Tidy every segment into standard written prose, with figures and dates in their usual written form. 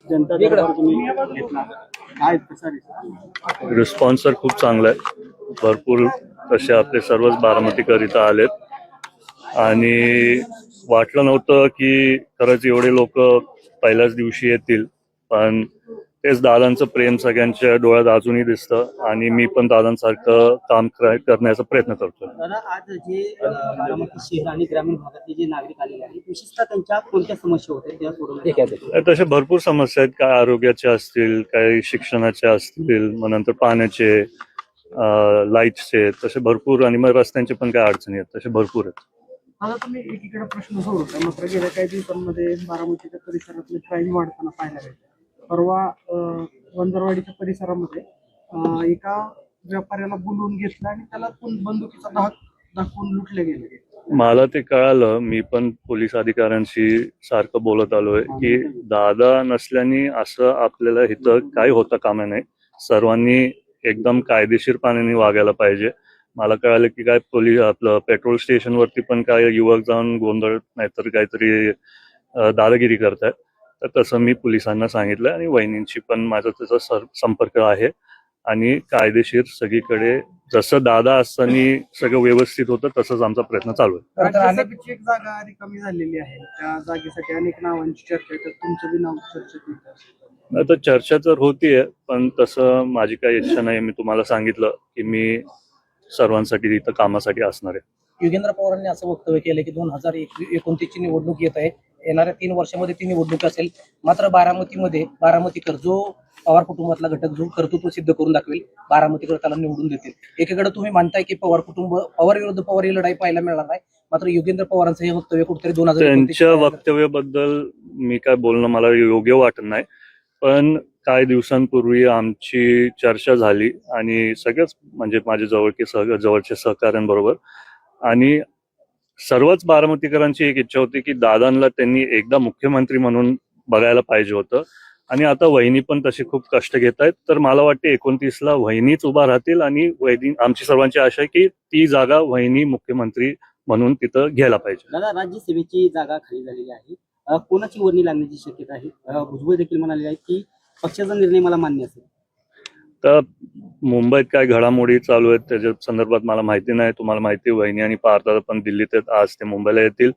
जनता दरबार तुम्ही घेतला, काय कसा रिस्पॉन्स तर खूप चांगला आहे. भरपूर तसे आपले सर्वच बारामतीकर इथं आलेत आणि वाटलं नव्हतं की खरंच एवढे लोक पहिल्याच दिवशी येतील, पण तेच दादांचं प्रेम सगळ्यांच्या डोळ्यात अजूनही दिसतं आणि मी पण दादांसारखं काम करण्याचा प्रयत्न करतो. दादा, आज जे बारामती शहर आणि ग्रामीण भागातले जे नागरिक आलेले आहेत, विशेषतः त्यांच्या कोणत्या समस्या होत्या त्या सोडवण्यात? तशा भरपूर समस्या आहेत, काय आरोग्याच्या असतील, काही शिक्षणाच्या असतील, मग नंतर पाण्याचे, लाईट्सचे, तसे भरपूर, आणि मग रस्त्यांचे पण काही अडचणी आहेत, तसे भरपूर आहेत. आता तुम्ही एकीकडे प्रश्न सोडवता, मात्र गेल्या काही दिवसांमध्ये बारामतीच्या परिसरातले क्राईम वाढताना पाहायला मिळतं. परवा वंदरवाडीच्या परिसरामध्ये एका व्यापाऱ्याला बोलवून घेतलं आणि त्याला बंदुकीचा धाक दाखवून लुटले गेले. मला ते कळालं, मी पण पोलीस अधिकाऱ्यांशी सारखं बोलत आलोय की दादा नसल्याने असं आपल्याला इथं काही होता कामा नाही. सर्वांनी एकदम कायदेशीरपणाने वागायला पाहिजे. मला कळालं की काय पोलीस आपलं पेट्रोल स्टेशनवरती पण काय युवक जाऊन गोंधळ नाहीतर काहीतरी दादागिरी करतायत. तर तसं मी पोलिसांना सांगितलं आणि वहिनींची पण माझा त्याचा संपर्क आहे आणि कायदेशीर सगळीकडे जसं दादा असताना सगळं व्यवस्थित होतं तसंच आमचा प्रयत्न चालू आहे. राज्यसभेची एक जागा रिकामी झालेली आहे, त्या जागेसाठी अनेक नावांची चर्चा आहे, तर तुमचं बी नाव चर्चेत येतं. आता चर्चा तर होतीये, पण तसं माझी काही इच्छा नाही. मी तुम्हाला सांगितलं की मी सर्वांसाठी इथं कामासाठी असणार आहे. योगेंद्र पवारांनी असं वक्तव्य केलं की 2029 ची निवडणूक येत आहे, येणाऱ्या 3 वर्षामध्ये ती निवडणूक असेल, मात्र बारामतीकर जो पवार कुटुंबातला घटक जो कर्तृत्व सिद्ध करून दाखवेल, बारामतीकर त्याला निवडून देतील. एकीकडे तुम्ही मानताय की पवार विरुद्ध पवार ही लढाई पाहायला मिळणार नाही, मात्र योगेंद्र पवारांचं हे वक्तव्य कुठेतरी 2029 त्यांच्या वक्तव्याबद्दल मी काय बोलणं मला योग्य वाटत नाही. पण काही दिवसांपूर्वी आमची चर्चा झाली आणि सगळ्याच म्हणजे माझे जवळचे सहकाऱ्यांबरोबर, आणि सर्वच बारामतीकरांची एक इच्छा होती की दादांना त्यांनी एकदा मुख्यमंत्री म्हणून बघायला पाहिजे होतं. आणि आता वहिनी पण तसे खूप कष्ट घेत आहेत, तर मला वाटते 29ला वहिनीच उभा राहतील आणि वहिनी, आमची सर्वांची आशा आहे की ती जागा वहिनी मुख्यमंत्री म्हणून तिथं घ्यायला पाहिजे. दादा, राज्यसभेची जागा खाली झालेली आहे, कोणाची वर्णी लागण्याची शक्यता आहे? भुजबळ देखील म्हणाले आहे की पक्षाचा निर्णय मला मान्य असेल. तर मुंबईत काय घडामोडी चालू आहेत त्याच्या संदर्भात मला माहिती नाही. तुम्हाला माहिती, वहिनी आणि पार्थदादा पण दिल्लीत आहेत, आज ते मुंबईला येतील.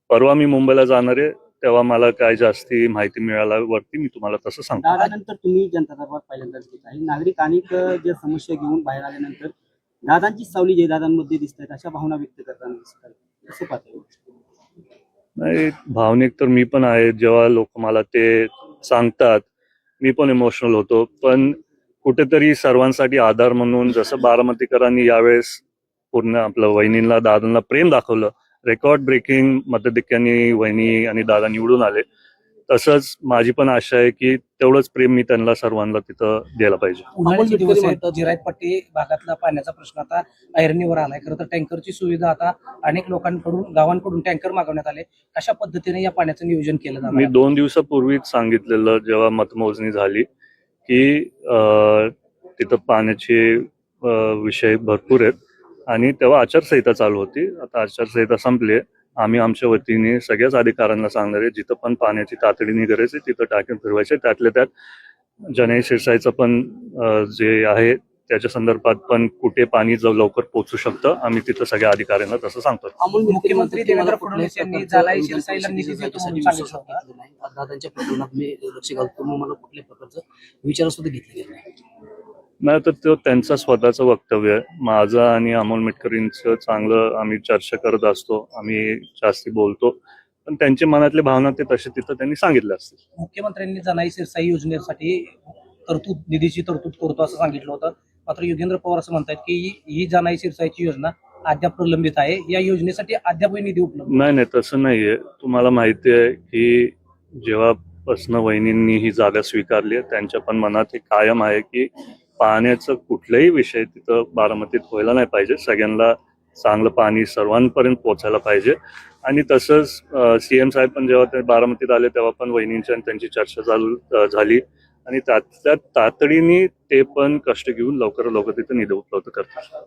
परवा मी मुंबईला जाणार आहे, तेव्हा मला काय जास्ती माहिती मिळाल्यावरती मी तुम्हाला तसं सांगतो. दादानंतर तुम्ही जनता दरबार पहिल्यांदाच घेत आहे. नागरिक अनेक ज्या समस्या घेऊन बाहेर आल्यानंतर दादांची सावली जयदादांमध्ये दिसत आहेत, अशा भावना व्यक्त करताना दिसत आहेत. कसं पाहताय? नाही, भावनिक तर मी पण आहे. जेव्हा लोक मला ते सांगतात मी पण इमोशनल होतो, पण कुठेतरी सर्वांसाठी आधार म्हणून जसं बारामतीकरांनी यावेळेस पूर्ण आपलं वहिनींना दादांना प्रेम दाखवलं, रेकॉर्ड ब्रेकिंग मताधिक्याने वहिनी आणि दादा निवडून आले, तसंच माझी पण आशा आहे की तेवढंच प्रेम मी त्यांना सर्वांना तिथं द्यायला पाहिजे. उन्हाळ्याचे दिवस आहेत, जिरायतपट्टी भागातला पाण्याचा प्रश्न आता ऐरणीवर आलाय. खरं तर टँकरची सुविधा आता अनेक लोकांकडून, गावांकडून टँकर मागवण्यात आले. कशा पद्धतीने या पाण्याचं नियोजन केलं जाणार? मी 2 दिवसापूर्वीच सांगितलेलं जेव्हा मतमोजणी झाली की तिथं पाण्याचे विषय भरपूर आहेत आणि तेव्हा आचारसंहिता चालू होती. आता आचारसंहिता संपली. आम्ही आमच्या वतीने सगळ्याच अधिकाऱ्यांना सांगणार आहे, जिथं पण पाण्याची तातडीने गरज आहे तिथं टाकीन फिरवायचे. त्यातल्या त्यात जनै शिरसाईचं पण जे आहे त्याच्या संदर्भात पण कुठे पाणी लवकर पोहोचू शकतं, आम्ही तिथं सगळ्या अधिकाऱ्यांना तसं सांगतो. मुख्यमंत्री देवेंद्र फडणवीस यांनी जालाई शिरसाईला निधी देतो म्हणून सांगितलं होतं. दादांच्या प्रकरणात मी लक्ष घालतो, मग मला कुठल्या प्रकारचं विचार सुद्धा घेतले गेले नाही, तर तो त्यांचा स्वतःचं वक्तव्य आहे. माझं आणि अमोल मिटकरींचं चांगलं आम्ही चर्चा करत असतो, आम्ही जास्ती बोलतो, पण त्यांच्या मनातली भावना ते तसे तिथं त्यांनी सांगितलं असतील. मुख्यमंत्र्यांनी जालाई शिरसाई योजनेसाठी निधीची तरतूद करतो असं सांगितलं होतं, मात्र योगेंद्र पवार असं म्हणतात की ही जालाई शिरसाईची योजना अद्याप प्रलंबित आहे, या योजनेसाठी अद्यापही निधी उपलब्ध नाही, तसं नाहीये. तुम्हाला माहिती आहे की जेव्हापासून वहिनींनी ही जागा स्वीकारली आहे, त्यांच्या पण मनात हे कायम आहे की पाण्याचं कुठलाही विषय तिथं बारामतीत व्हायला नाही पाहिजे. सगळ्यांना चांगलं पाणी सर्वांपर्यंत पोहोचायला पाहिजे. आणि तसंच सीएम साहेब पण जेव्हा ते बारामतीत आले तेव्हा पण वहिनींची आणि त्यांची चर्चा झाली आणि त्यात तातडीने ते पण कष्ट घेऊन लवकर तिथे निधी उपलब्ध करतात.